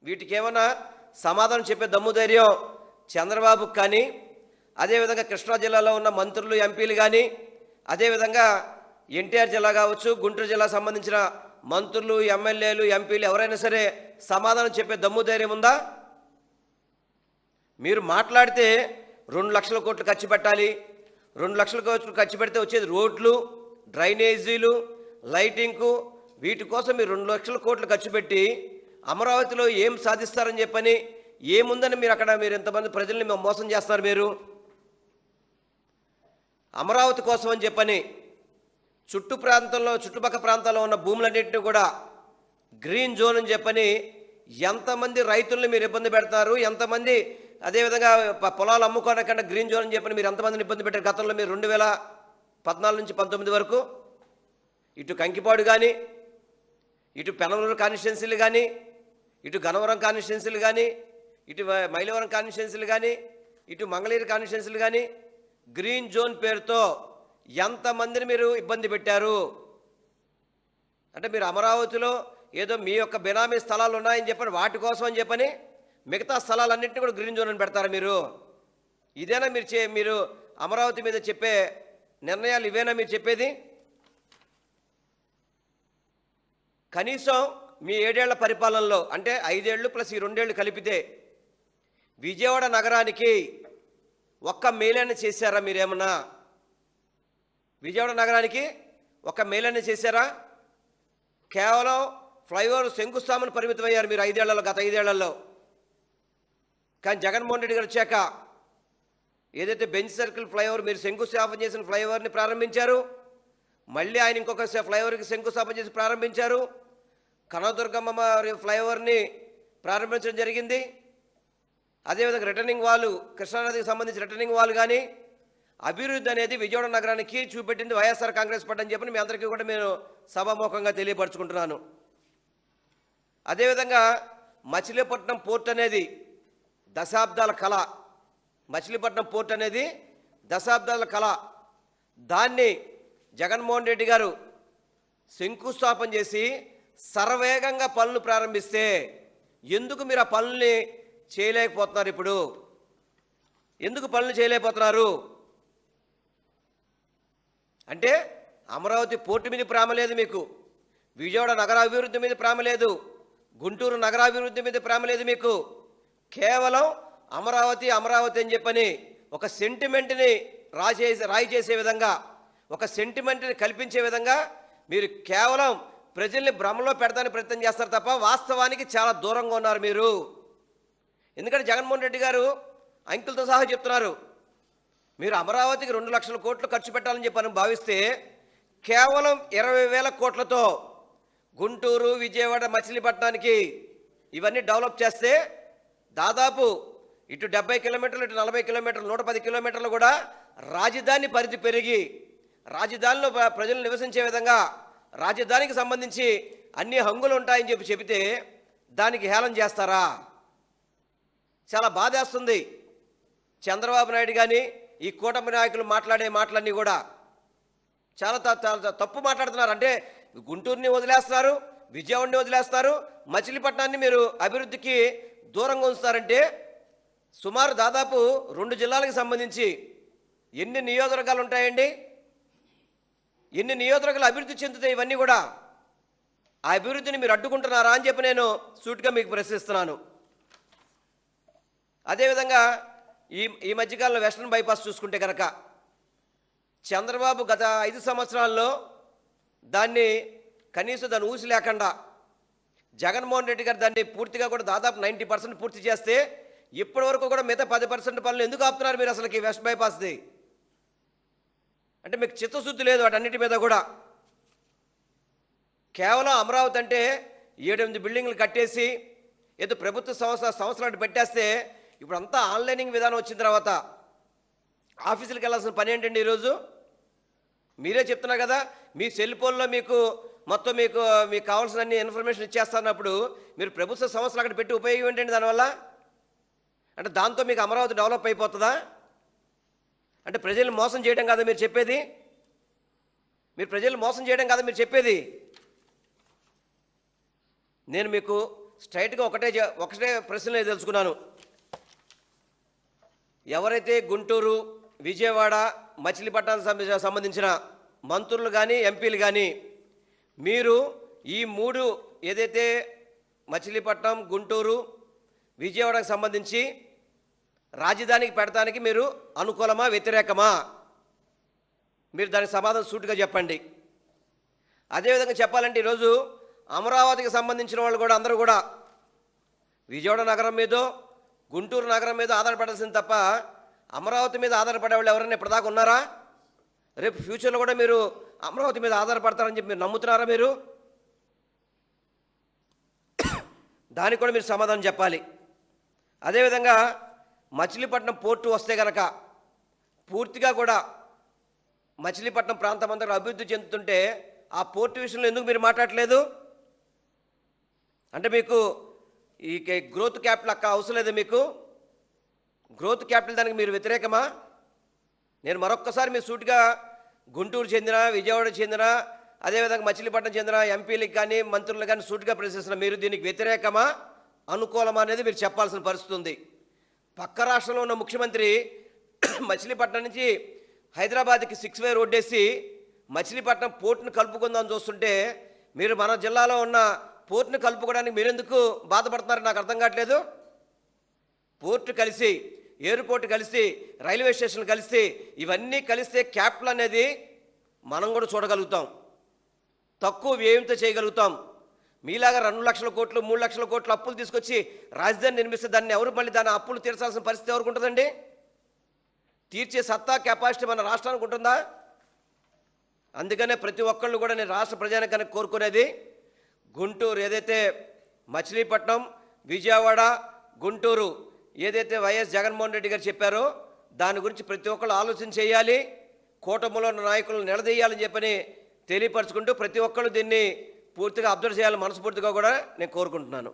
వీటికి ఏమైనా సమాధానం చెప్పే దమ్ము ధైర్యం చంద్రబాబుకు కానీ, అదేవిధంగా కృష్ణా జిల్లాలో ఉన్న మంత్రులు ఎంపీలు కానీ, అదేవిధంగా ఎన్టీఆర్ జిల్లా కావచ్చు, గుంటూరు జిల్లా సంబంధించిన మంత్రులు ఎమ్మెల్యేలు ఎంపీలు ఎవరైనా సరే సమాధానం చెప్పే దమ్ము ధైర్యం ఉందా? మీరు మాట్లాడితే 2 లక్షల కోట్లు ఖర్చు పెట్టాలి, 2 లక్షల కోట్లు ఖర్చు పెడితే వచ్చేది రోడ్లు, డ్రైనేజీలు, లైటింగ్కు, వీటి కోసం మీరు 2 లక్షల కోట్లు ఖర్చు పెట్టి అమరావతిలో ఏం సాధిస్తారని చెప్పని ఏముందని మీరు అక్కడ మీరు ఎంతమంది ప్రజల్ని మోసం చేస్తారు? మీరు అమరావతి కోసం అని చెప్పని చుట్టుపక్కల ప్రాంతాల్లో ఉన్న భూములన్నింటినీ కూడా గ్రీన్ జోన్ అని చెప్పని ఎంతమంది రైతుల్ని మీరు ఇబ్బంది పెడతారు? ఎంతమంది అదేవిధంగా పొలాలు అమ్ముకోనకుండా గ్రీన్ జోన్ అని చెప్పని మీరు ఎంతమందిని ఇబ్బంది పెట్టారు గతంలో? మీరు 2014 నుంచి 19 వరకు ఇటు కంకిపాడు కానీ, ఇటు పెనమలూరు కాన్స్టిట్యున్సీలు కానీ, ఇటు గన్నవరం కాన్స్టిట్యున్సీలు కానీ, ఇటు మైలవరం కాన్స్టిట్యున్సీలు కానీ, ఇటు మంగళగిరి కాన్స్టిట్యున్సీలు కానీ గ్రీన్ జోన్ పేరుతో ఎంతమందిని మీరు ఇబ్బంది పెట్టారు? అంటే మీరు అమరావతిలో ఏదో మీ యొక్క బినామీ స్థలాలు ఉన్నాయని చెప్పని వాటి కోసం అని చెప్పని మిగతా స్థలాలన్నింటినీ కూడా గ్రీన్ జోన్ అని పెడతారా మీరు? ఇదేనా మీరు అమరావతి మీద చెప్పే నిర్ణయాలు? ఇవేనా మీరు చెప్పేది? కనీసం మీ 7 ఏళ్ల పరిపాలనలో, అంటే 5 ఏళ్ళు ప్లస్ ఈ 2 ఏళ్ళు కలిపితే విజయవాడ నగరానికి ఒక్క మేలైనా చేశారా మీరేమన్నా? విజయవాడ నగరానికి ఒక్క మేలైనా చేశారా? కేవలం ఫ్లైఓవర్ శంకుస్థాపన పరిమితమయ్యారు మీరు గత 5 ఏళ్లలో. కానీ జగన్మోహన్ రెడ్డి గారు వచ్చాక ఏదైతే బెంచ్ సర్కిల్ ఫ్లైఓవర్ మీరు శంకుస్థాపన చేసిన ఫ్లైఓవర్ని ప్రారంభించారు, మళ్ళీ ఆయన ఇంకొక ఫ్లైఓవర్కి శంకుస్థాపన చేసి ప్రారంభించారు. కనకదుర్గమ్మ ఫ్లైఓవర్ని ప్రారంభించడం జరిగింది. అదేవిధంగా రిటర్నింగ్ వాల్, కృష్ణానదికి సంబంధించి రిటర్నింగ్ వాల్ కానీ, అభివృద్ధి అనేది విజయవాడ నగరానికి చూపెట్టింది వైఎస్ఆర్ కాంగ్రెస్ పార్టీ అని చెప్పి మీ అందరికీ కూడా నేను సభాముఖంగా తెలియపరచుకుంటున్నాను. అదేవిధంగా మచిలీపట్నం పోర్ట్ అనేది దశాబ్దాల కళ. మచిలీపట్నం పోర్ట్ అనేది దశాబ్దాల కళ. దాన్ని జగన్మోహన్ రెడ్డి గారు శంకుస్థాపన చేసి శరవేగంగా పనులు ప్రారంభిస్తే ఎందుకు మీరు ఆ పనుల్ని చేయలేకపోతున్నారు? ఇప్పుడు ఎందుకు పనులు చేయలేకపోతున్నారు? అంటే అమరావతి పోర్టు మీద ప్రేమ లేదు మీకు, విజయవాడ నగరాభివృద్ధి మీద ప్రేమ లేదు, గుంటూరు నగరాభివృద్ధి మీద ప్రేమ లేదు మీకు. కేవలం అమరావతి అని చెప్పని ఒక సెంటిమెంట్ని రాయి చేసే విధంగా, ఒక సెంటిమెంట్ని కల్పించే విధంగా మీరు కేవలం ప్రజల్ని భ్రమలో పెడతానికి ప్రయత్నం చేస్తారు తప్ప వాస్తవానికి చాలా దూరంగా ఉన్నారు మీరు. ఎందుకంటే జగన్మోహన్ రెడ్డి గారు అంకెలతో సహా చెప్తున్నారు, మీరు అమరావతికి 2 లక్షల కోట్లు ఖర్చు పెట్టాలని చెప్పని భావిస్తే కేవలం 20,000 కోట్లతో గుంటూరు, విజయవాడ, మచిలీపట్నానికి ఇవన్నీ డెవలప్ చేస్తే దాదాపు ఇటు 70 కిలోమీటర్లు, ఇటు 40 కిలోమీటర్లు, 110 కిలోమీటర్లు కూడా రాజధాని పరిధి పెరిగి రాజధానిలో ప్రజలు నివసించే విధంగా రాజధానికి సంబంధించి అన్ని హంగులు ఉంటాయని చెబితే దానికి హేళన చేస్తారా? చాలా బాధేస్తుంది. చంద్రబాబు నాయుడు కానీ ఈ కూటమి నాయకులు మాట్లాడే మాటలన్నీ కూడా చాలా తప్పు మాట్లాడుతున్నారు. అంటే గుంటూరుని వదిలేస్తున్నారు, విజయవాడని వదిలేస్తారు, మచిలీపట్నాన్ని మీరు అభివృద్ధికి దూరంగా ఉంచుతారంటే సుమారు దాదాపు 2 జిల్లాలకు సంబంధించి ఎన్ని నియోజకవర్గాలు ఉంటాయండి? ఎన్ని నియోజకవర్గాలు అభివృద్ధి చెందుతాయి? ఇవన్నీ కూడా ఆ అభివృద్ధిని మీరు అడ్డుకుంటున్నారా అని చెప్పి నేను సూటిగా మీకు ప్రశ్నిస్తున్నాను. అదేవిధంగా ఈ మధ్యకాలంలో వెస్టర్న్ బైపాస్ చూసుకుంటే కనుక చంద్రబాబు గత 5 సంవత్సరాల్లో కనీసం దాన్ని ఊసి లేకుండా జగన్మోహన్ రెడ్డి గారు దాన్ని పూర్తిగా కూడా దాదాపు 90% పూర్తి చేస్తే ఇప్పటి వరకు కూడా మిగతా 10% పనులు ఎందుకు ఆపుతున్నారు మీరు అసలుకి వెస్ట్ బైపాస్ది? అంటే మీకు చిత్తశుద్ధి లేదు వాటన్నిటి మీద కూడా. కేవలం అమరావతి అంటే 7-8 బిల్డింగ్లు కట్టేసి ఏదో ప్రభుత్వ సంవత్సరాలు పెట్టేస్తే ఇప్పుడు అంతా ఆన్లైనింగ్ విధానం వచ్చిన తర్వాత ఆఫీసులకు వెళ్ళాల్సిన పని ఏంటండి? ఈరోజు మీరే చెప్తున్నారు కదా, మీ సెల్ ఫోన్లో మీకు కావాల్సిన అన్ని ఇన్ఫర్మేషన్ ఇచ్చేస్తున్నప్పుడు మీరు ప్రభుత్వ సంస్థలు అక్కడ పెట్టి ఉపయోగం ఏంటండి దానివల్ల? అంటే దాంతో మీకు అమరావతి డెవలప్ అయిపోతుందా? అంటే ప్రజల్ని మోసం చేయడం కాదా మీరు చెప్పేది? మీరు ప్రజల్ని మోసం చేయడం కాదా మీరు చెప్పేది? నేను మీకు స్ట్రైట్గా ఒకటే ప్రశ్న నేను తెలుసుకున్నాను. ఎవరైతే గుంటూరు, విజయవాడ, మచిలీపట్నానికి సంబంధించిన మంత్రులు కానీ ఎంపీలు కానీ మీరు ఈ 3 ఏదైతే మచిలీపట్నం, గుంటూరు, విజయవాడకు సంబంధించి రాజధానికి పెడతానికి మీరు అనుకూలమా, వ్యతిరేకమా? మీరు దానికి సమాధానం సూటిగా చెప్పండి. అదేవిధంగా చెప్పాలంటే ఈరోజు అమరావతికి సంబంధించిన వాళ్ళు కూడా అందరూ కూడా విజయవాడ నగరం మీదో, గుంటూరు నగరం మీద ఆధారపడాల్సింది తప్ప అమరావతి మీద ఆధారపడే వాళ్ళు ఎవరైనా ఇప్పటిదాకా ఉన్నారా? రేపు ఫ్యూచర్లో కూడా మీరు అమరావతి మీద ఆధారపడతారని చెప్పి మీరు నమ్ముతున్నారా? మీరు దానికి కూడా మీరు సమాధానం చెప్పాలి. అదేవిధంగా మచిలీపట్నం పోర్టు వస్తే కనుక పూర్తిగా కూడా మచిలీపట్నం ప్రాంతం అంతా అభివృద్ధి చెందుతుంటే ఆ పోర్టు విషయంలో ఎందుకు మీరు మాట్లాడలేదు? అంటే మీకు ఈ గ్రోత్ క్యాపిటల్ అవసరం లేదు మీకు? గ్రోత్ క్యాపిటల్ దానికి మీరు వ్యతిరేకమా? నేను మరొక్కసారి మీరు సూటిగా గుంటూరు చెందిన, విజయవాడ చెందిన, అదేవిధంగా మచిలీపట్నం చెందిన ఎంపీలకు కానీ మంత్రులకు కానీ సూటిగా ప్రశ్నిస్తున్నా, మీరు దీనికి వ్యతిరేకమా, అనుకూలమా అనేది మీరు చెప్పాల్సిన పరిస్థితి ఉంది. పక్క రాష్ట్రంలో ఉన్న ముఖ్యమంత్రి మచిలీపట్నం నుంచి హైదరాబాద్కి 6 వే రోడ్ వేసి మచిలీపట్నం పోర్టును కలుపుకుందామని చూస్తుంటే మీరు మన జిల్లాలో ఉన్న పోర్టును కలుపుకోవడానికి మీరెందుకు బాధపడుతున్నారు నాకు అర్థం కావట్లేదు. పోర్టు కలిసి, ఎయిర్పోర్ట్ కలిసి, రైల్వే స్టేషన్ కలిసి, ఇవన్నీ కలిస్తే క్యాపిటల్ అనేది మనం కూడా చూడగలుగుతాం, తక్కువ వ్యయంతో చేయగలుగుతాం. మీలాగా 2 లక్షల కోట్లు, 3 లక్షల కోట్లు అప్పులు తీసుకొచ్చి రాజధాని నిర్మిస్తే దాన్ని ఎవరు మళ్ళీ దాని అప్పులు తీర్చాల్సిన పరిస్థితి ఎవరికి ఉంటుందండి? తీర్చే సత్తా, కెపాసిటీ మన రాష్ట్రానికి ఉంటుందా? అందుకనే ప్రతి ఒక్కళ్ళు కూడా నేను రాష్ట్ర ప్రజానికానికి కోరుకునేది, గుంటూరు ఏదైతే మచిలీపట్నం, విజయవాడ, గుంటూరు ఏదైతే వైఎస్ జగన్మోహన్ రెడ్డి గారు చెప్పారో దాని గురించి ప్రతి ఒక్కళ్ళు ఆలోచన చేయాలి, కూటమిలో ఉన్న నాయకులను నిలదీయాలని చెప్పని తెలియపరచుకుంటూ ప్రతి ఒక్కళ్ళు దీన్ని పూర్తిగా అబ్జర్వ్ చేయాలని మనస్ఫూర్తిగా కూడా నేను కోరుకుంటున్నాను.